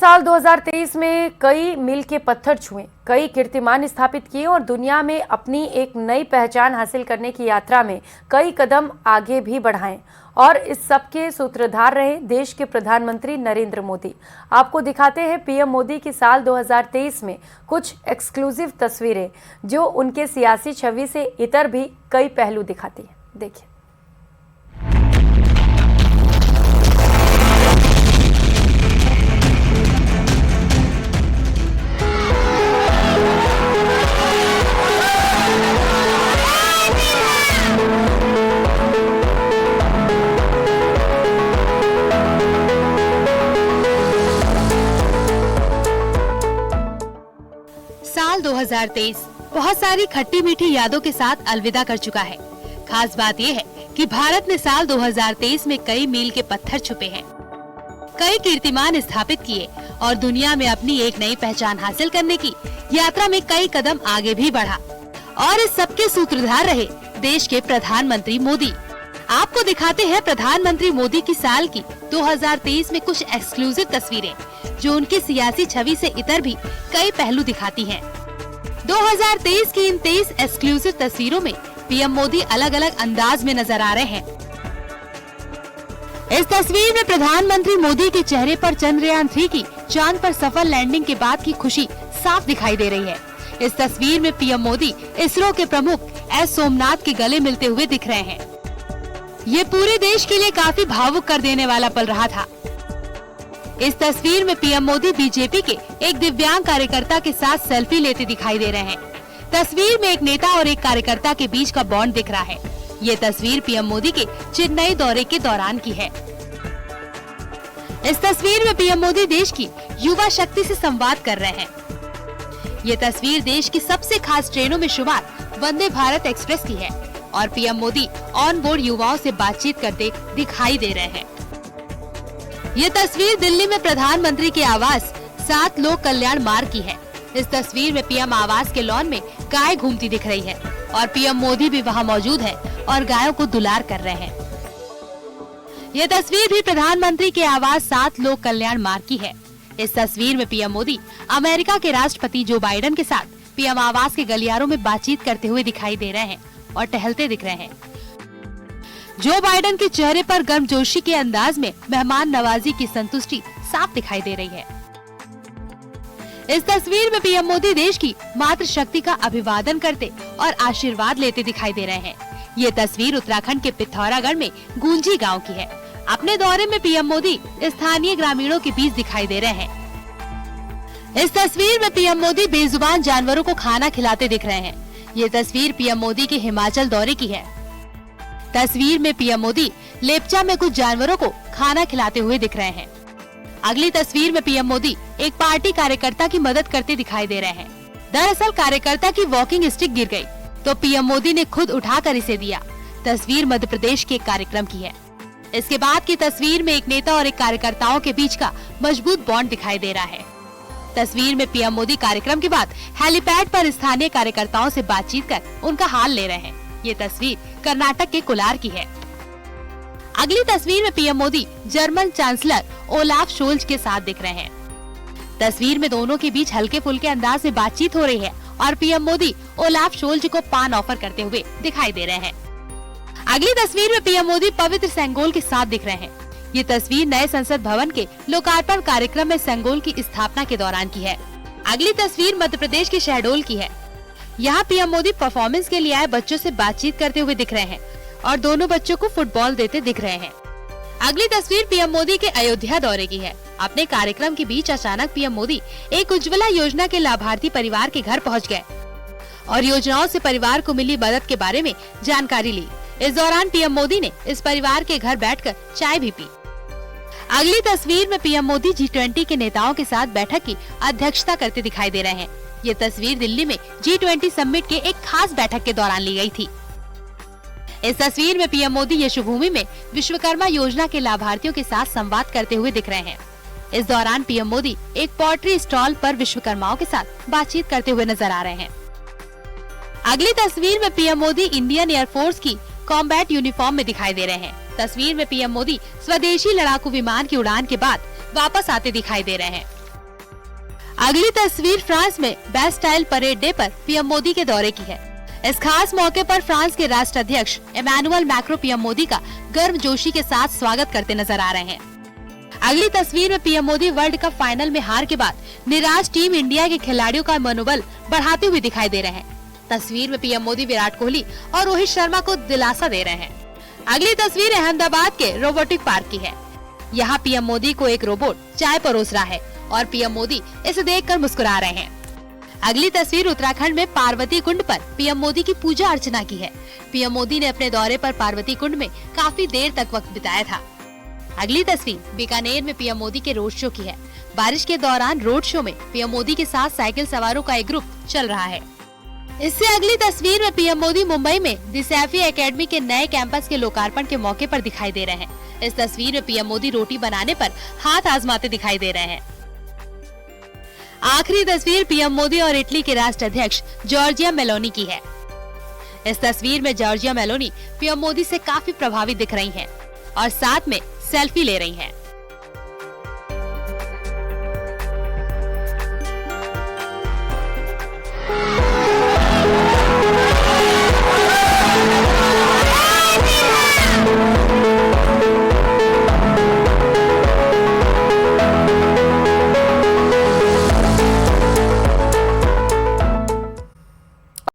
साल 2023 में कई मील के पत्थर छुए, कई कीर्तिमान स्थापित किए और दुनिया में अपनी एक नई पहचान हासिल करने की यात्रा में कई कदम आगे भी बढ़ाएं और इस सबके सूत्रधार रहे देश के प्रधानमंत्री नरेंद्र मोदी। आपको दिखाते हैं पीएम मोदी की साल 2023 में कुछ एक्सक्लूसिव तस्वीरें जो उनके सियासी छवि से इतर भी कई पहलू दिखाती हैं। देखिए। साल 2023 बहुत सारी खट्टी मीठी यादों के साथ अलविदा कर चुका है। खास बात यह है कि भारत ने साल 2023 में कई मील के पत्थर छुपे हैं, कई कीर्तिमान स्थापित किए और दुनिया में अपनी एक नई पहचान हासिल करने की यात्रा में कई कदम आगे भी बढ़ा और इस सबके सूत्रधार रहे देश के प्रधानमंत्री मोदी। आपको दिखाते हैं प्रधानमंत्री मोदी की साल की 2023 में कुछ एक्सक्लूसिव तस्वीरें जो उनकी सियासी छवि से इतर भी कई पहलू दिखाती हैं। 2023 की इन 23 एक्सक्लूसिव तस्वीरों में पीएम मोदी अलग अलग अंदाज में नजर आ रहे हैं। इस तस्वीर में प्रधानमंत्री मोदी के चेहरे पर चंद्रयान 3 की चांद पर सफल लैंडिंग के बाद की खुशी साफ दिखाई दे रही है। इस तस्वीर में पीएम मोदी इसरो के प्रमुख एस सोमनाथ के गले मिलते हुए दिख रहे हैं। ये पूरे देश के लिए काफी भावुक कर देने वाला पल रहा था। इस तस्वीर में पीएम मोदी बीजेपी के एक दिव्यांग कार्यकर्ता के साथ सेल्फी लेते दिखाई दे रहे हैं। तस्वीर में एक नेता और एक कार्यकर्ता के बीच का बॉन्ड दिख रहा है। ये तस्वीर पीएम मोदी के चेन्नई दौरे के दौरान की है। इस तस्वीर में पीएम मोदी देश की युवा शक्ति से संवाद कर रहे हैं। ये तस्वीर देश की सबसे खास ट्रेनों में शुमार वंदे भारत एक्सप्रेस की है और पीएम मोदी ऑन बोर्ड युवाओं से बातचीत करते दिखाई दे रहे हैं। ये तस्वीर दिल्ली में प्रधानमंत्री के आवास 7 लोक कल्याण मार्ग की है। इस तस्वीर में पीएम आवास के लॉन में गाय घूमती दिख रही है और पीएम मोदी भी वहां मौजूद है और गायों को दुलार कर रहे हैं। ये तस्वीर भी प्रधानमंत्री के आवास 7 लोक कल्याण मार्ग की है। इस तस्वीर में पीएम मोदी अमेरिका के राष्ट्रपति जो बाइडेन के साथ पीएम आवास के गलियारों में बातचीत करते हुए दिखाई दे रहे हैं और टहलते दिख रहे हैं। जो बाइडेन के चेहरे पर गर्मजोशी के अंदाज में मेहमान नवाजी की संतुष्टि साफ दिखाई दे रही है। इस तस्वीर में पीएम मोदी देश की मातृशक्ति का अभिवादन करते और आशीर्वाद लेते दिखाई दे रहे हैं। ये तस्वीर उत्तराखंड के पिथौरागढ़ में गूंजी गांव की है। अपने दौरे में पीएम मोदी स्थानीय ग्रामीणों के बीच दिखाई दे रहे हैं। इस तस्वीर में पीएम मोदी बेजुबान जानवरों को खाना खिलाते दिख रहे हैं। ये तस्वीर पीएम मोदी के हिमाचल दौरे की है। तस्वीर में पीएम मोदी लेप्चा में कुछ जानवरों को खाना खिलाते हुए दिख रहे हैं। अगली तस्वीर में पीएम मोदी एक पार्टी कार्यकर्ता की मदद करते दिखाई दे रहे हैं। दरअसल कार्यकर्ता की वॉकिंग स्टिक गिर गई तो पीएम मोदी ने खुद उठाकर इसे दिया। तस्वीर मध्य प्रदेश के एक कार्यक्रम की है। इसके बाद की तस्वीर में एक नेता और एक कार्यकर्ताओं के बीच का मजबूत बॉन्ड दिखाई दे रहा है। तस्वीर में पीएम मोदी कार्यक्रम के बाद हेलीपैड पर स्थानीय कार्यकर्ताओं से बातचीत कर उनका हाल ले रहे हैं। ये तस्वीर कर्नाटक के कोलार की है। अगली तस्वीर में PM Modi German chancellor Olaf Scholz के साथ दिख रहे हैं। तस्वीर में दोनों के बीच हल्के फुल्के अंदाज में बातचीत हो रही है और पीएम मोदी ओलाफ शोल्ज को पान ऑफर करते हुए दिखाई दे रहे हैं। अगली तस्वीर में पीएम मोदी पवित्र सेंगोल के साथ दिख रहे हैं। ये तस्वीर नए संसद भवन के लोकार्पण कार्यक्रम में सेंगोल की स्थापना के दौरान की है। अगली तस्वीर मध्य प्रदेश के शहडोल की है। यहाँ पीएम मोदी परफॉर्मेंस के लिए आए बच्चों से बातचीत करते हुए दिख रहे हैं और दोनों बच्चों को फुटबॉल देते दिख रहे हैं। अगली तस्वीर पीएम मोदी के अयोध्या दौरे की है। अपने कार्यक्रम के बीच अचानक पीएम मोदी एक उज्ज्वला योजना के लाभार्थी परिवार के घर पहुँच गए और योजनाओं से परिवार को मिली मदद के बारे में जानकारी ली। इस दौरान पीएम मोदी ने इस परिवार के घर बैठकर चाय भी पी। अगली तस्वीर में पीएम मोदी G20 के नेताओं के साथ बैठक की अध्यक्षता करते दिखाई दे रहे हैं। ये तस्वीर दिल्ली में G20 समिट के एक खास बैठक के दौरान ली गई थी। इस तस्वीर में पीएम मोदी यशोभूमि में विश्वकर्मा योजना के लाभार्थियों के साथ संवाद करते हुए दिख रहे हैं। इस दौरान पीएम मोदी एक पोल्ट्री स्टॉल पर विश्वकर्माओं के साथ बातचीत करते हुए नजर आ रहे हैं। अगली तस्वीर में पीएम मोदी इंडियन एयरफोर्स की कॉम्बैट यूनिफॉर्म में दिखाई दे रहे हैं। तस्वीर में पीएम मोदी स्वदेशी लड़ाकू विमान की उड़ान के बाद वापस आते दिखाई दे रहे हैं। अगली तस्वीर फ्रांस में बैस्टाइल परेड डे पर पीएम मोदी के दौरे की है। इस खास मौके पर फ्रांस के राष्ट्राध्यक्ष इमैनुअल मैक्रो पीएम मोदी का गर्मजोशी के साथ स्वागत करते नजर आ रहे हैं। अगली तस्वीर में PM Modi world cup final में हार के बाद निराश टीम इंडिया के खिलाड़ियों का मनोबल बढ़ाते हुए दिखाई दे रहे हैं। तस्वीर में पीएम मोदी विराट कोहली और रोहित शर्मा को दिलासा दे रहे हैं। अगली तस्वीर अहमदाबाद के रोबोटिक पार्क की है। यहाँ पीएम मोदी को एक रोबोट चाय परोस रहा है और पीएम मोदी इसे देखकर मुस्कुरा रहे हैं। अगली तस्वीर उत्तराखंड में पार्वती कुंड पर पीएम मोदी की पूजा अर्चना की है। पीएम मोदी ने अपने दौरे पर पार्वती कुंड में काफी देर तक वक्त बिताया था। अगली तस्वीर बीकानेर में पीएम मोदी के रोड शो की है। बारिश के दौरान रोड शो में पीएम मोदी के साथ साइकिल सवारों का एक ग्रुप चल रहा है। इससे अगली तस्वीर में पीएम मोदी मुंबई में द सैफी एकेडमी के नए कैंपस के लोकार्पण के मौके पर दिखाई दे रहे हैं। इस तस्वीर में पीएम मोदी रोटी बनाने पर हाथ आजमाते दिखाई दे रहे हैं। आखिरी तस्वीर पीएम मोदी और इटली के राष्ट्राध्यक्ष जॉर्जिया मेलोनी की है। इस तस्वीर में जॉर्जिया मेलोनी पीएम मोदी से काफी प्रभावित दिख रही हैं और साथ में सेल्फी ले रही हैं।